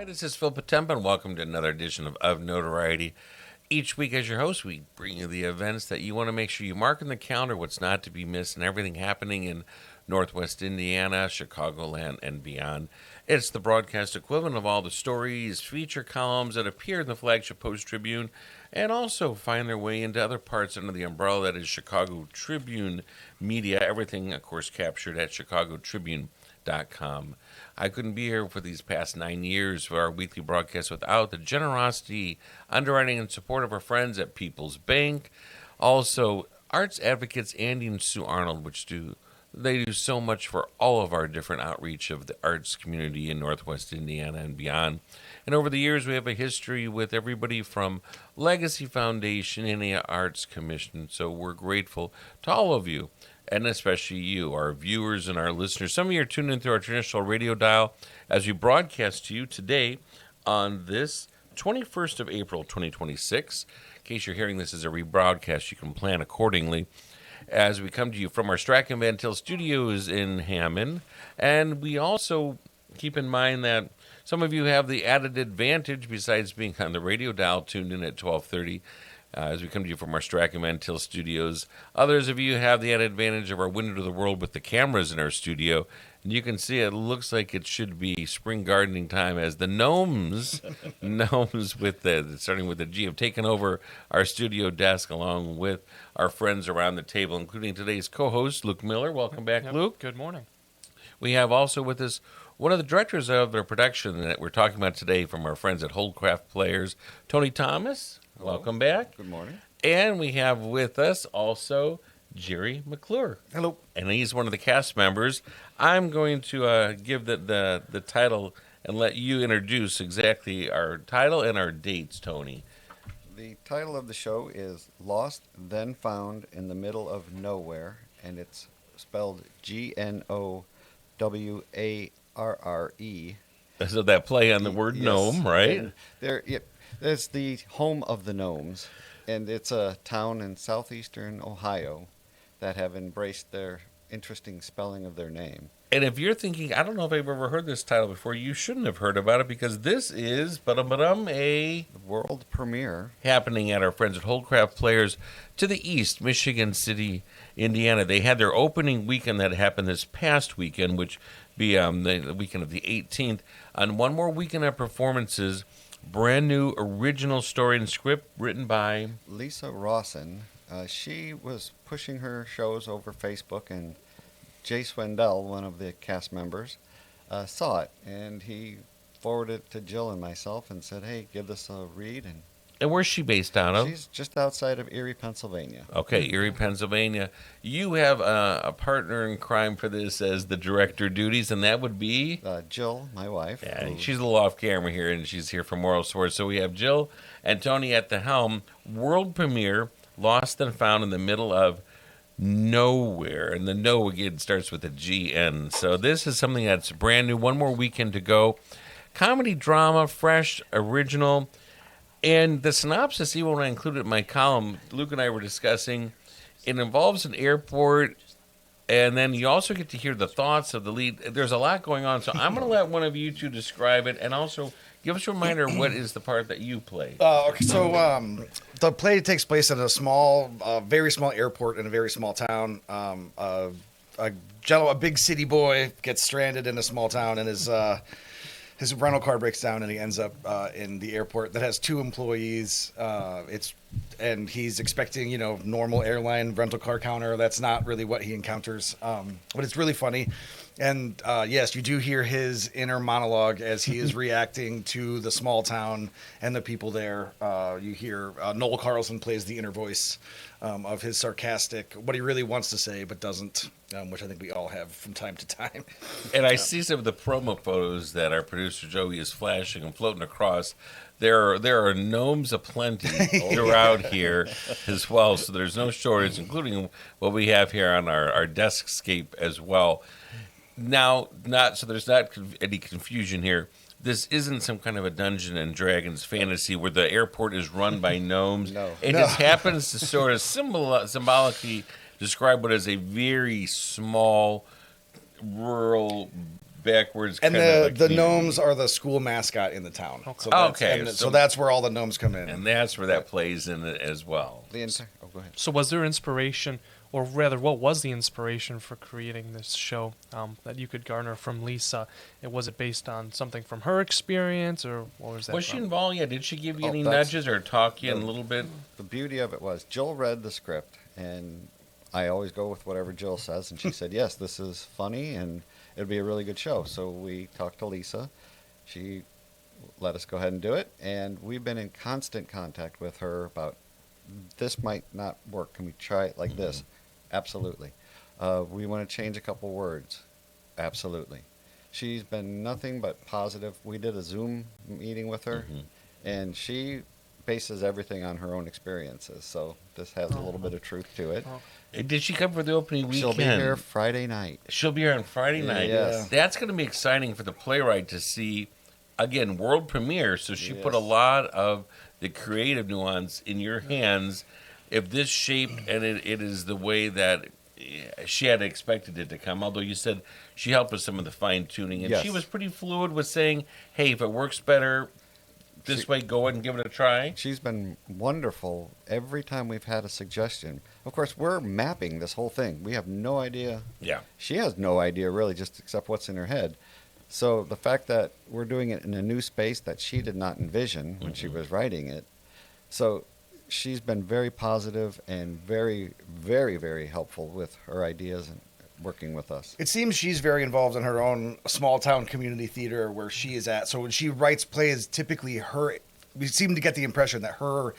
This is Phil Potempa, and welcome to another edition of Notoriety. Each week, as your host, we bring you the events that you want to make sure you mark in the calendar, what's not to be missed, and everything happening in Northwest Indiana, Chicagoland, and beyond. It's the broadcast equivalent of all the stories, feature columns that appear in the flagship Post-Tribune, and also find their way into other parts under the umbrella that is Chicago Tribune Media. Everything, of course, captured at chicagotribune.com. I couldn't be here for these past 9 years for our weekly broadcast without the generosity, underwriting, and support of our friends at People's Bank. Also, arts advocates Andy and Sue Arnold, they do so much for all of our different outreach of the arts community in Northwest Indiana and beyond. And over the years, we have a history with everybody from Legacy Foundation, Indiana Arts Commission. So we're grateful to all of you, and especially you, our viewers and our listeners. Some of you are tuned in through our traditional radio dial as we broadcast to you today on this 21st of April, 2026. In case you're hearing this as a rebroadcast, you can plan accordingly as we come to you from our Strachan Van Til studios in Hammond. And we also keep in mind that some of you have the added advantage, besides being on the radio dial tuned in at 1230, as we come to you from our Strachan Van Til studios. Others of you have the added advantage of our window to the world with the cameras in our studio. And you can see it looks like it should be spring gardening time as the gnomes, starting with the G, have taken over our studio desk along with our friends around the table, including today's co-host, Luke Miiller. Welcome back, Luke. Good morning. We have also with us one of the directors of their production that we're talking about today from our friends at Holdcraft Players, Tony Thomas. Hello. Welcome back. Good morning. And we have with us also Jerry McClure. Hello. And he's one of the cast members. I'm going to give the title and let you introduce exactly our title and our dates, Tony. The title of the show is Lost, Then Found in the Middle of Nowhere, and it's spelled Gnowarre. So that play on the word gnome, right? It's the home of the gnomes, and it's a town in southeastern Ohio that have embraced their interesting spelling of their name. And if you're thinking, I don't know if I've ever heard this title before, you shouldn't have heard about it, because this is a world premiere happening at our friends at Holdcraft Players to the east, Michigan City, Indiana. They had their opening weekend that happened this past weekend, which be the weekend of the 18th. On one more weekend of performances, brand new original story and script written by Lisa Rawson. She was pushing her shows over Facebook, and Jay Swindell, one of the cast members, saw it, and he forwarded it to Jill and myself and said, hey, give this a read. And where's she based out of? She's just outside of Erie, Pennsylvania. Okay, Erie, Pennsylvania. You have a partner in crime for this as the director duties, and that would be? Jill, my wife. Yeah, she's a little off camera here, and she's here for moral support. So we have Jill and Tony at the helm. World premiere, Lost and Found in the Middle of Nowhere. And the no, again, starts with a G-N. So this is something that's brand new. One more weekend to go. Comedy, drama, fresh, original. And the synopsis, even when I included in my column, Luke and I were discussing, it involves an airport, and then you also get to hear the thoughts of the lead. There's a lot going on, so I'm going to let one of you two describe it, and also give us a reminder of what is the part that you play. Okay, so the play takes place at a very small airport in a very small town. A big city boy gets stranded in a small town, and his rental car breaks down, and he ends up in the airport that has two employees. And he's expecting, normal airline rental car counter. That's not really what he encounters. But it's really funny. And yes, you do hear his inner monologue as he is reacting to the small town and the people there. You hear Noel Carlson plays the inner voice of his sarcastic, what he really wants to say but doesn't, which I think we all have from time to time. And I see some of the promo photos that our producer Joey is flashing and floating across. There are gnomes aplenty throughout here as well, so there's no shortage, including what we have here on our deskscape as well. Now, there's not any confusion here. This isn't some kind of a Dungeons and Dragons fantasy where the airport is run by gnomes. No. Just happens to sort of symbolically describe what is a very small, rural backwards. And kind of a the community. gnomes are the school mascot in the town. Okay. So that's, Okay, and so- so that's where all the gnomes come in. And that's where that plays in it as well. Oh, go ahead. So was there inspiration, or rather, what was the inspiration for creating this show that you could garner from Lisa? And was it based on something from her experience, or what was that? Was she from? involved? Yeah. Did she give you Oh, any that's- nudges or talk you in a little bit? The beauty of it was Jill read the script, and I always go with whatever Jill says, and she said, yes, this is funny, and it'll be a really good show. So we talked to Lisa. She let us go ahead and do it, and we've been in constant contact with her about this might not work. Can we try it like this? Absolutely. We want to change a couple words. Absolutely. She's been nothing but positive. We did a Zoom meeting with her, and she bases everything on her own experiences. So this has a little bit of truth to it. Did she come for the opening weekend? She'll be here Friday night. She'll be here on Friday night. Yes. That's going to be exciting for the playwright to see, again, world premiere. So she put a Yes. lot of the creative nuance in your hands. If this shaped and it is the way that she had expected it to come, although you said she helped with some of the fine tuning, and Yes. she was pretty fluid with saying, hey, if it works better this way, go ahead and give it a try. She's been wonderful every time we've had a suggestion. Of course, we're mapping this whole thing. We have no idea. Yeah. She has no idea, really, just except what's in her head. So the fact that we're doing it in a new space that she did not envision when she was writing it. So she's been very positive and very, very, very helpful with her ideas and working with us. It seems she's very involved in her own small town community theater where she is at. So when she writes plays, typically we seem to get the impression that her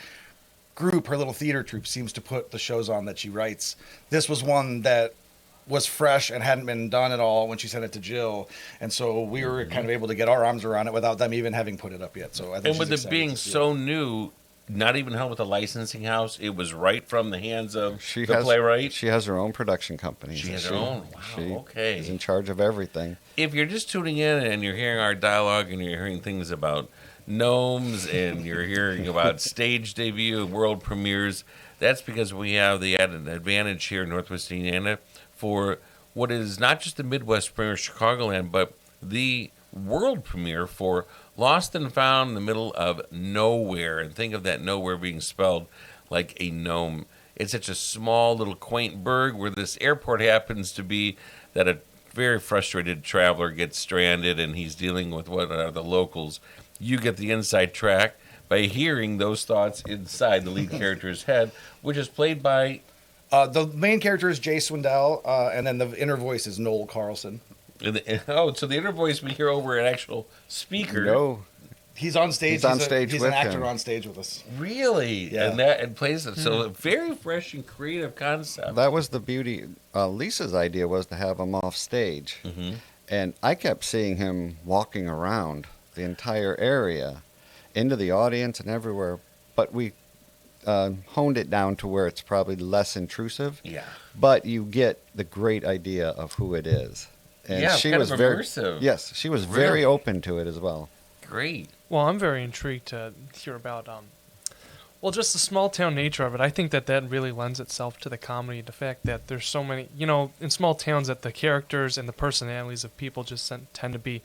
group, her little theater troupe, seems to put the shows on that she writes. This was one that was fresh and hadn't been done at all when she sent it to Jill, and so we were kind of able to get our arms around it without them even having put it up yet. So I think And she's with it excited being to see so new, not even held with a licensing house, it was right from the hands of the has, playwright. She has her own production company. She has her own. Wow, She okay. is in charge of everything. If you're just tuning in and you're hearing our dialogue and you're hearing things about gnomes and you're hearing about stage debut and world premieres, that's because we have the added advantage here in Northwest Indiana for what is not just the Midwest premiere of Chicagoland, but the world premiere for Lost and Found in the middle of nowhere. And think of that nowhere being spelled like a gnome. It's such a small little quaint burg where this airport happens to be, that a very frustrated traveler gets stranded and he's dealing with what are the locals. You get the inside track by hearing those thoughts inside the lead character's head, which is played by... the main character is Jay Swindell, and then the inner voice is Noel Carlson. so the inner voice we hear over an actual speaker. No, He's on stage. He's on stage He's with an actor him. on stage with us. Really? Yeah. And plays it. So very fresh and creative concept. that was the beauty. Lisa's idea was to have him off stage. And I kept seeing him walking around the entire area, into the audience and everywhere. But we honed it down to where it's probably less intrusive. Yeah. But you get the great idea of who it is. And Yeah, she kind was of very immersive. Yes, she was Really? very open to it as well. Great. Well, I'm very intrigued to hear about, just the small town nature of it. I think that really lends itself to the comedy. The fact that there's so many, in small towns, that the characters and the personalities of people just tend to be,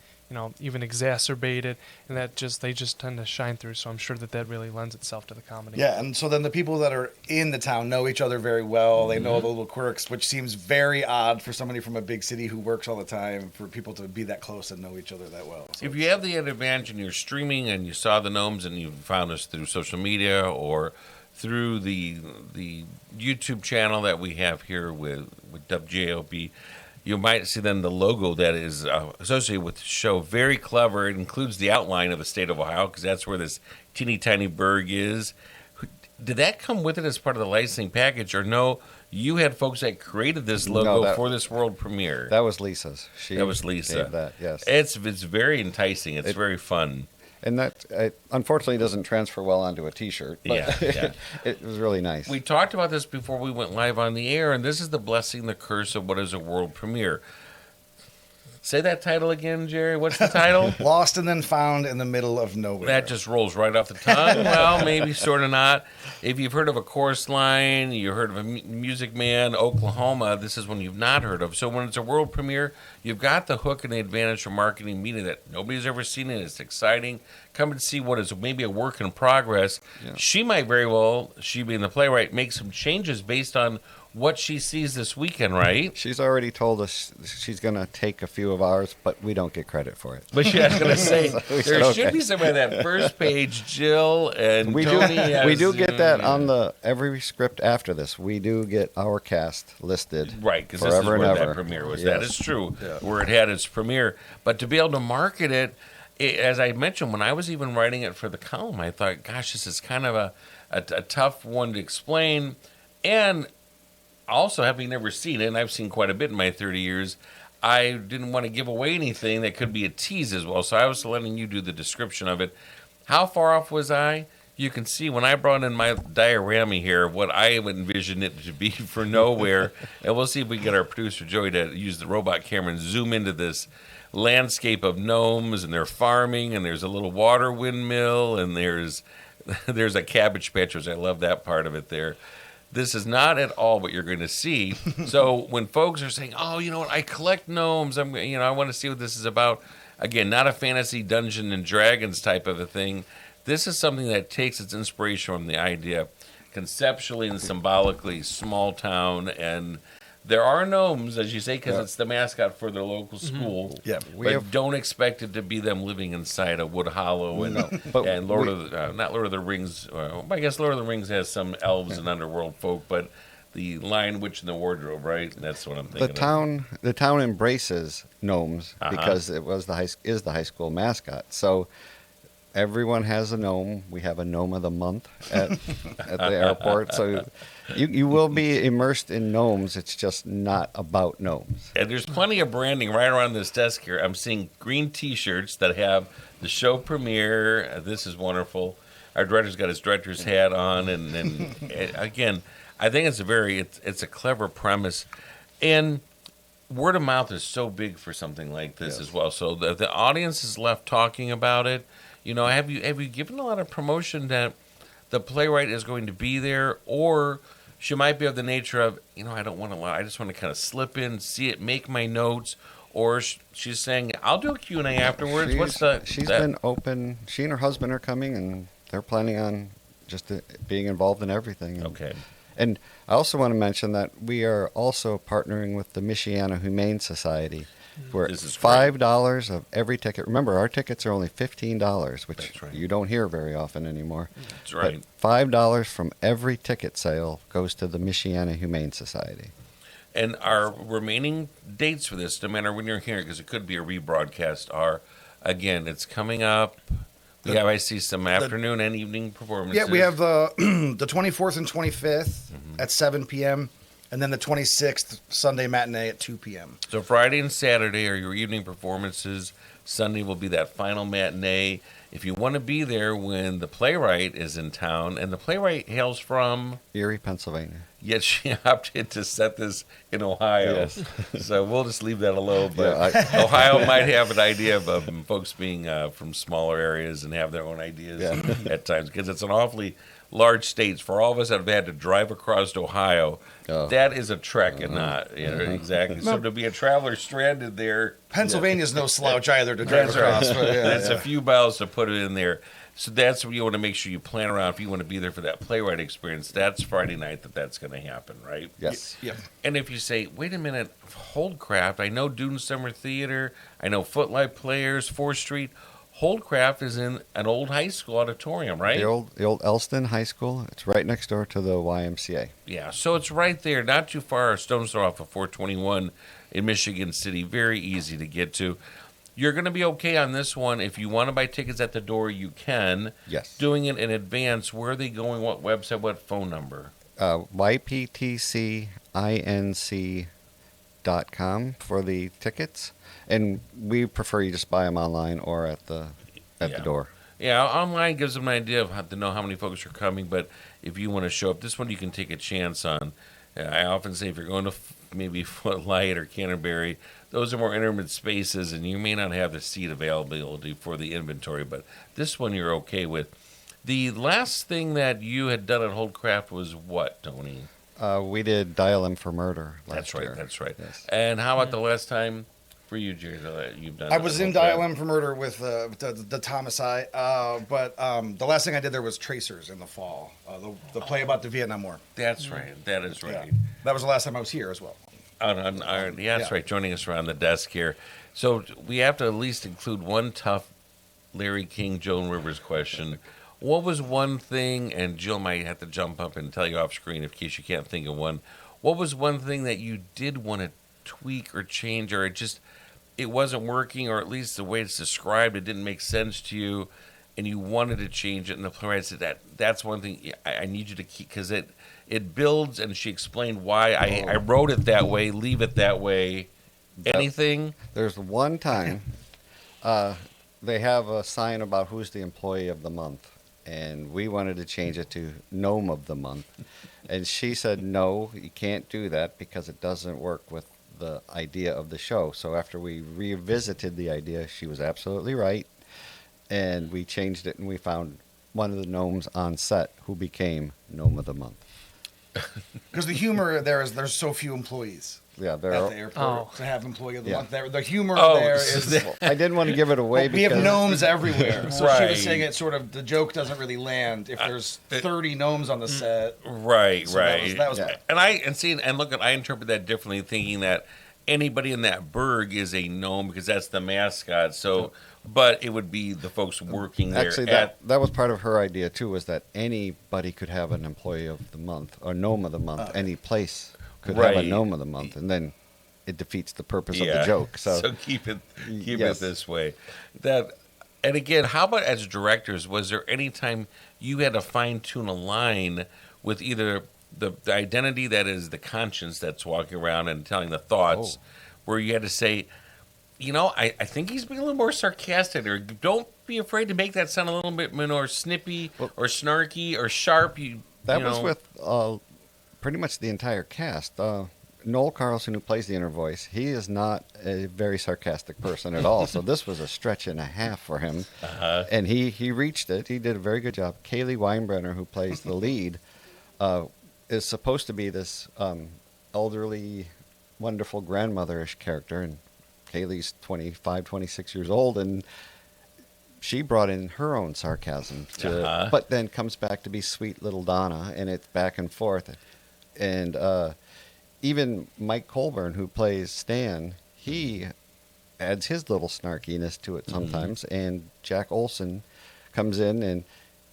even exacerbated, and that they just tend to shine through. So I'm sure that really lends itself to the comedy. Yeah, and so then the people that are in the town know each other very well. They know the little quirks, which seems very odd for somebody from a big city who works all the time, for people to be that close and know each other that well. So If you have the advantage and you're streaming and you saw the gnomes and you found us through social media or through the YouTube channel that we have here with WJOB, you might see then the logo that is associated with the show. Very clever. It includes the outline of the state of Ohio because that's where this teeny tiny burg is. Did that come with it as part of the licensing package, or no? You had folks that created this logo for this world premiere. That was Lisa's. That was Lisa. Gave that, yes. It's very enticing. It's very fun. And that unfortunately doesn't transfer well onto a T-shirt. But Yeah. it was really nice. We talked about this before we went live on the air, and this is the blessing, the curse of what is a world premiere. Say that title again, Jerry. What's the title? Lost and Then Found in the Middle of Nowhere. That just rolls right off the tongue. Well, maybe sort of not. If you've heard of A Chorus Line, you heard of a Music Man, Oklahoma, this is one you've not heard of. So when it's a world premiere, you've got the hook and the advantage for marketing media that nobody's ever seen it. It's exciting. Come and see what is maybe a work in progress. Yeah. She might very well, she being the playwright, make some changes based on what she sees this weekend, right? She's already told us she's going to take a few of ours, but we don't get credit for it. But I was going to say, So we there said, should okay. be somebody on that first page, Jill and We Tony. we do get that on the every script after this. We do get our cast listed, Right, because this is forever where and that ever. premiere was. Yes. That is true, Yeah. where it had its premiere. But to be able to market it, as I mentioned, when I was even writing it for the column, I thought, gosh, this is kind of a tough one to explain. And also, having never seen it, and I've seen quite a bit in my 30 years, I didn't want to give away anything that could be a tease as well. So I was letting you do the description of it. How far off was I? You can see when I brought in my diorama here, what I would envision it to be for Nowhere. And we'll see if we can get our producer, Joey, to use the robot camera and zoom into this landscape of gnomes, and they're farming, and there's a little water windmill, and there's a cabbage patch, which I love that part of it there. This is not at all what you're going to see. So when folks are saying, "Oh, you know what? I collect gnomes. I want to see what this is about." Again, not a fantasy Dungeons and Dragons type of a thing. This is something that takes its inspiration from the idea, conceptually and symbolically, small town, and there are gnomes, as you say, because it's the mascot for their local school. Yeah, But don't expect it to be them living inside a wood hollow and But and not Lord of the Rings. I guess Lord of the Rings has some elves and underworld folk, but the Lion, Witch, and the Wardrobe, right? That's what I'm thinking. The town embraces gnomes Uh-huh. because it was the high school mascot. So everyone has a gnome. We have a gnome of the month at the airport. So you will be immersed in gnomes. It's just not about gnomes. And there's plenty of branding right around this desk here. I'm seeing green T-shirts that have the show premiere. This is wonderful. Our director's got his director's hat on, and again, I think it's a clever premise, and word of mouth is so big for something like this as well. So the audience is left talking about it. You know, have you given a lot of promotion that the playwright is going to be there, or she might be of the nature of, I don't want to lie, I just want to kind of slip in, see it, make my notes, or she's saying, I'll do a Q&A afterwards. She's been open. She and her husband are coming, and they're planning on just being involved in everything. Okay. And I also want to mention that we are also partnering with the Michiana Humane Society, where This is great. $5 of every ticket. Remember, our tickets are only $15, which That's right. you don't hear very often anymore. That's right. But $5 from every ticket sale goes to the Michiana Humane Society. And our remaining dates for this, no matter when you're hearing, because it could be a rebroadcast, are, again, it's coming up. I see some afternoon and evening performances. Yeah, we have the 24th and 25th at 7 p.m. and then the 26th Sunday matinee at 2 p.m. So Friday and Saturday are your evening performances. Sunday will be that final matinee. If you want to be there when the playwright is in town, and the playwright hails from, Erie, Pennsylvania. yet she opted to set this in Ohio. Yes. So we'll just leave that alone. But Yeah, Ohio might have an idea of folks being from smaller areas and have their own ideas at times, because it's an awfully large state. For all of us that have had to drive across to Ohio, that is a trek and not exactly. So to be a traveler stranded there, Pennsylvania's no slouch either to drive that's right. across. But It's a few miles to put it in there. So that's what you want to make sure you plan around. If you want to be there for that playwright experience, that's Friday night that's going to happen, right? Yes. yeah. And if you say, wait a minute, Holdcraft, I know Dune Summer Theater, I know Footlight Players, 4th Street. Holdcraft is in an old high school auditorium, right? The old Elston High School. It's right next door to the YMCA. Yeah, so it's right there, not too far, a stone's throw off of 421 in Michigan City. Very easy to get to. You're going to be okay on this one. If you want to buy tickets at the door, you can. Yes. Doing it in advance, where are they going? What website? What phone number? YPTCINC.com for the tickets. And we prefer you just buy them online or at the door. Yeah, online gives them an idea of how to know how many folks are coming, but if you want to show up, this one you can take a chance on. I often say if you're going to maybe Footlight or Canterbury, those are more intimate spaces, and you may not have the seat availability for the inventory. But this one you're okay with. The last thing that you had done at Holdcraft was what, Tony? We did Dial M for Murder last That's right. year. That's right. Yes. And how about the last time for you, Jerry, that you've done? I was in Holdcraft? Dial M for Murder with the Thomas but the last thing I did there was Tracers in the fall, the play about the Vietnam War. That's right. That is right. Yeah. That was the last time I was here as well. Yeah, that's right. Joining us around the desk here. So we have to at least include one tough Larry King, Joan Rivers question. What was one thing, and Jill might have to jump up and tell you off screen in case you can't think of one. What was one thing that you did want to tweak or change, or it wasn't working, or at least the way it's described, it didn't make sense to you, and you wanted to change it, and the playwright said that's one thing I need you to keep, because it builds, and she explained why I wrote it that way, leave it that way. Anything? There's one time they have a sign about who's the employee of the month, and we wanted to change it to Gnome of the Month. And she said, no, you can't do that because it doesn't work with the idea of the show. So after we revisited the idea, she was absolutely right. And we changed it, and we found one of the gnomes on set who became Gnome of the Month. Because the humor there is there's so few employees Yeah, at the there. airport to have employee of the Yeah. month. The humor Oh, there so is. I didn't want to give it away We have because gnomes everywhere. So she Right. was saying it sort of, the joke doesn't really land if there's 30 gnomes on the set. Right, So right. that was Yeah. And I interpret that differently, thinking that anybody in that burg is a gnome because that's the mascot. So, but it would be the folks working there. actually that was part of her idea too, was that anybody could have an employee of the month or gnome of the month. Any place could have a Right. gnome of the month, and then it defeats the purpose of the joke. So, keep it Yes. this way. And again, how about as directors? Was there any time you had to fine tune a line with either the identity that is the conscience that's walking around and telling the thoughts, where you had to say, I think he's being a little more sarcastic, or don't be afraid to make that sound a little bit more snippy or snarky or sharp. that was with pretty much the entire cast. Noel Carlson, who plays the inner voice, he is not a very sarcastic person at all. So this was a stretch and a half for him, and he reached it. He did a very good job. Kaylee Weinbrenner, who plays the lead, is supposed to be this elderly, wonderful grandmother-ish character, and Kaylee's 25, 26 years old, and she brought in her own sarcasm to, but then comes back to be sweet little Donna, and it's back and forth. And even Mike Colburn, who plays Stan, he adds his little snarkiness to it sometimes. And Jack Olson comes in, and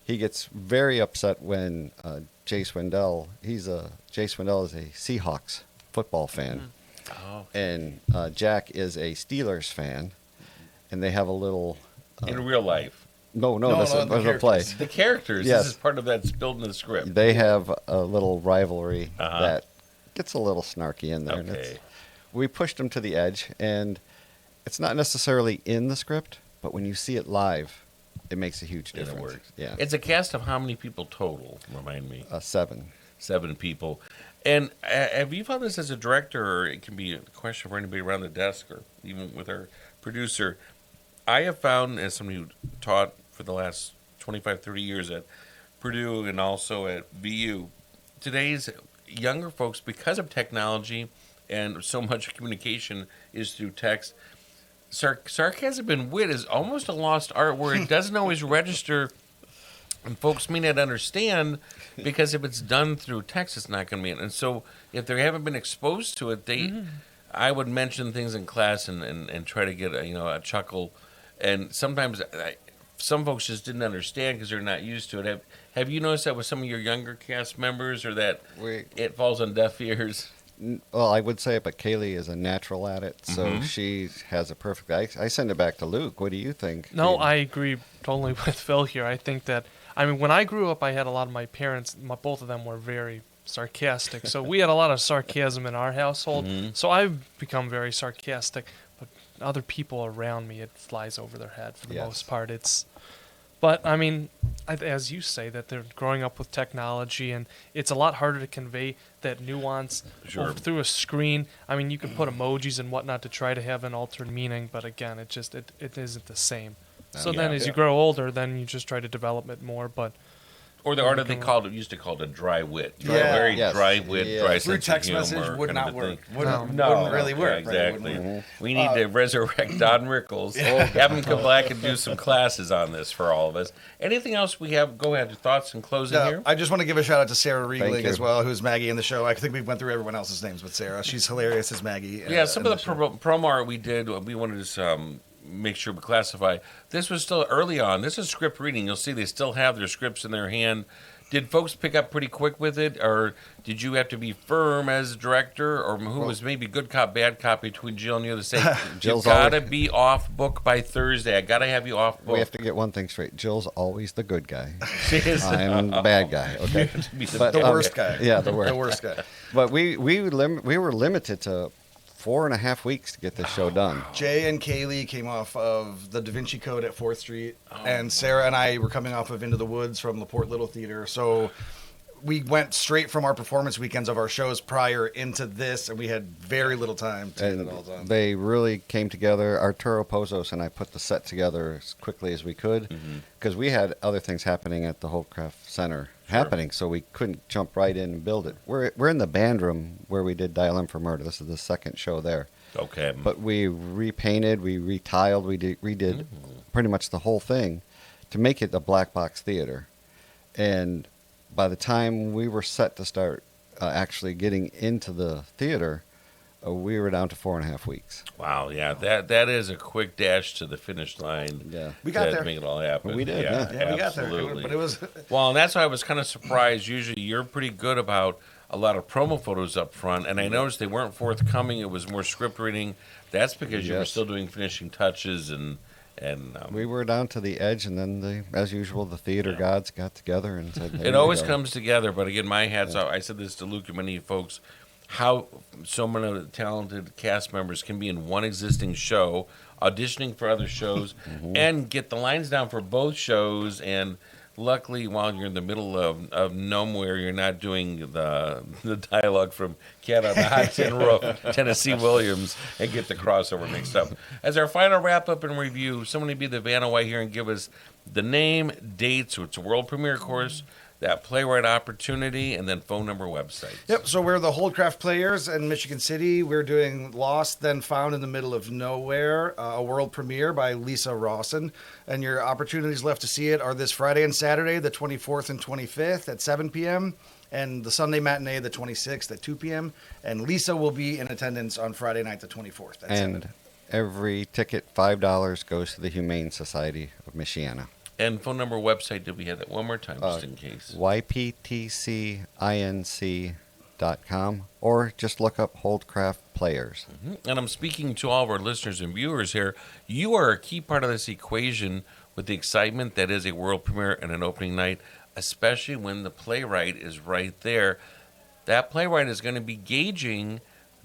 he gets very upset when Jay Swindell is a Seahawks football fan. Oh. And Jack is a Steelers fan, and they have a little. In real life. No, No, that's no, a the play. characters. The characters. Yes. This is part of that's built in the script. They have a little rivalry that gets a little snarky in there. And Okay. we pushed them to the edge, and it's not necessarily in the script, but when you see it live, it makes a huge And it difference. works. Yeah, It's a cast of how many people total? Remind me. 7. 7 people. And have you found this as a director, or it can be a question for anybody around the desk, or even with our producer? I have found, as somebody who taught for the last 25, 30 years at Purdue and also at VU, today's younger folks, because of technology and so much communication is through text, sarcasm and wit is almost a lost art where it doesn't always register, and folks may not understand, because if it's done through text, it's not going to be. And so if they haven't been exposed to it, I would mention things in class and try to get a chuckle. And sometimes some folks just didn't understand because they're not used to it. Have you noticed that with some of your younger cast members, or that it falls on deaf ears? Well, I would say it, but Kaylee is a natural at it, so she has a perfect. I send it back to Luke. What do you think? No, I agree totally with Phil here. I think that, when I grew up, I had a lot of my parents, both of them were very sarcastic. So we had a lot of sarcasm in our household. So I've become very sarcastic, but other people around me, it flies over their head for the most part. But as you say, that they're growing up with technology, and it's a lot harder to convey that nuance through a screen. I mean, you can put emojis and whatnot to try to have an altered meaning, but again, it isn't the same. So then, as you grow older, then you just try to develop it more, but. Or the art of used to call it a dry wit. Yeah. Very dry wit, dry Through sense text of humor. message would not work. Wouldn't really Yeah, work. exactly. Right? We need to resurrect Don Rickles. Have him come back and do some classes on this for all of us. Anything else we have? Go ahead. Thoughts in closing here? I just want to give a shout out to Sarah Riegling you. as well, who's Maggie in the show. I think we went through everyone else's names with Sarah. She's hilarious as Maggie. Yeah, some in of the promo art we did, we wanted to make sure we classify. This was still early on. This is script reading. You'll see they still have their scripts in their hand. Did folks pick up pretty quick with it, or did you have to be firm as director, or who was maybe good cop, bad cop between Jill and you to say, you've got to be off book by Thursday. I got to have you off book. We have to get one thing straight. Jill's always the good guy. I'm the bad guy. Okay, the worst guy. Yeah, the worst. The worst guy. But we were limited to 4.5 weeks to get this show done. Jay and Kaylee came off of the Da Vinci Code at 4th Street, and Sarah and I were coming off of Into the Woods from LaPorte Little Theater. So we went straight from our performance weekends of our shows prior into this, and we had very little time to get it all done. They really came together. Arturo Pozos and I put the set together as quickly as we could because we had other things happening at the Holdcraft Center happening, so we couldn't jump right in and build it. We're in the band room where we did Dial M for Murder. This is the second show there. Okay. But we repainted, we retiled, we redid pretty much the whole thing to make it a black box theater. And by the time we were set to start actually getting into the theater, we were down to 4.5 weeks. Wow, yeah, that is a quick dash to the finish line. Yeah, we got to there. Make it all happen. We did. Yeah, we got there. Absolutely. But it was Well, and that's why I was kind of surprised. Usually, you're pretty good about a lot of promo photos up front, and I noticed they weren't forthcoming. It was more script reading. That's because you were still doing finishing touches and. We were down to the edge, and then, as usual, the theater gods got together and said, It always comes together, but again, my hat's off. I said this to Luke and many folks, how so many talented cast members can be in one existing show, auditioning for other shows, and get the lines down for both shows. And luckily, while you're in the middle of Gnowarre, you're not doing the dialogue from Cat on the Hot Tin Roof, Tennessee Williams, and get the crossover mixed up. As our final wrap-up and review, someone to be the Vanna White here and give us the name, dates, so it's a world premiere course, that playwright opportunity, and then phone number, website. Yep, so we're the Holdcraft Players in Michigan City. We're doing Lost, Then Found in the Middle of Nowhere, a world premiere by Lisa Rawson. And your opportunities left to see it are this Friday and Saturday, the 24th and 25th at 7 p.m., and the Sunday matinee, the 26th at 2 p.m. And Lisa will be in attendance on Friday night, the 24th at 7. And every ticket, $5, goes to the Humane Society of Michiana. And phone number, website, did we have that one more time, just in case? yptcinc.com, or just look up Holdcraft Players. And I'm speaking to all of our listeners and viewers here. You are a key part of this equation with the excitement that is a world premiere and an opening night, especially when the playwright is right there. That playwright is going to be gauging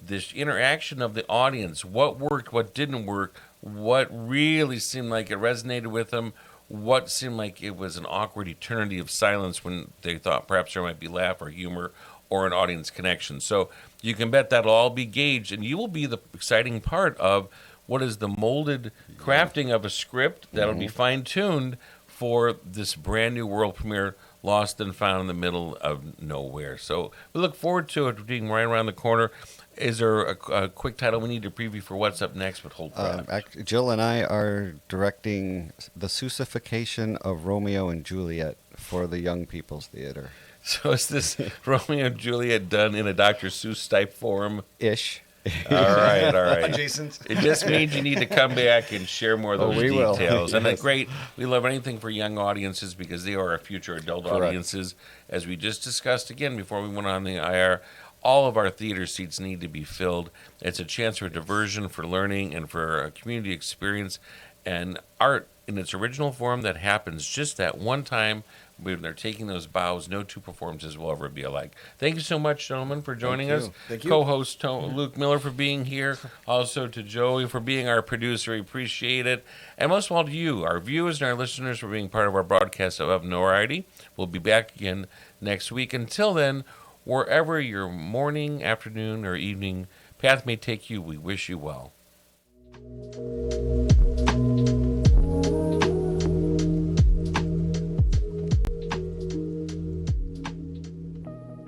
this interaction of the audience. What worked, what didn't work, what really seemed like it resonated with them, what seemed like it was an awkward eternity of silence when they thought perhaps there might be laugh or humor or an audience connection. So you can bet that'll all be gauged, and you will be the exciting part of what is the molded crafting of a script that'll be fine-tuned for this brand new world premiere, Lost and Found in the Middle of Nowhere. So we look forward to it being right around the corner. Is there a quick title we need to preview for what's up next with Holdcraft? Jill and I are directing the Susification of Romeo and Juliet for the Young People's Theater. So is this Romeo and Juliet done in a Dr. Seuss type form? Ish. All right. Adjacent. It just means you need to come back and share more of those we will. details. And Yes. great, we love anything for young audiences because they are our future adult audiences. As we just discussed again before we went on the IR, all of our theater seats need to be filled. It's a chance for diversion, for learning, and for a community experience. And art in its original form that happens just that one time when they're taking those bows. No two performances will ever be alike. Thank you so much, gentlemen, for joining us. Thank you. Co-host Luke Miller for being here. Also to Joey for being our producer. We appreciate it. And most of all to you, our viewers and our listeners, for being part of our broadcast of Notoriety. We'll be back again next week. Until then, wherever your morning, afternoon, or evening path may take you, we wish you well.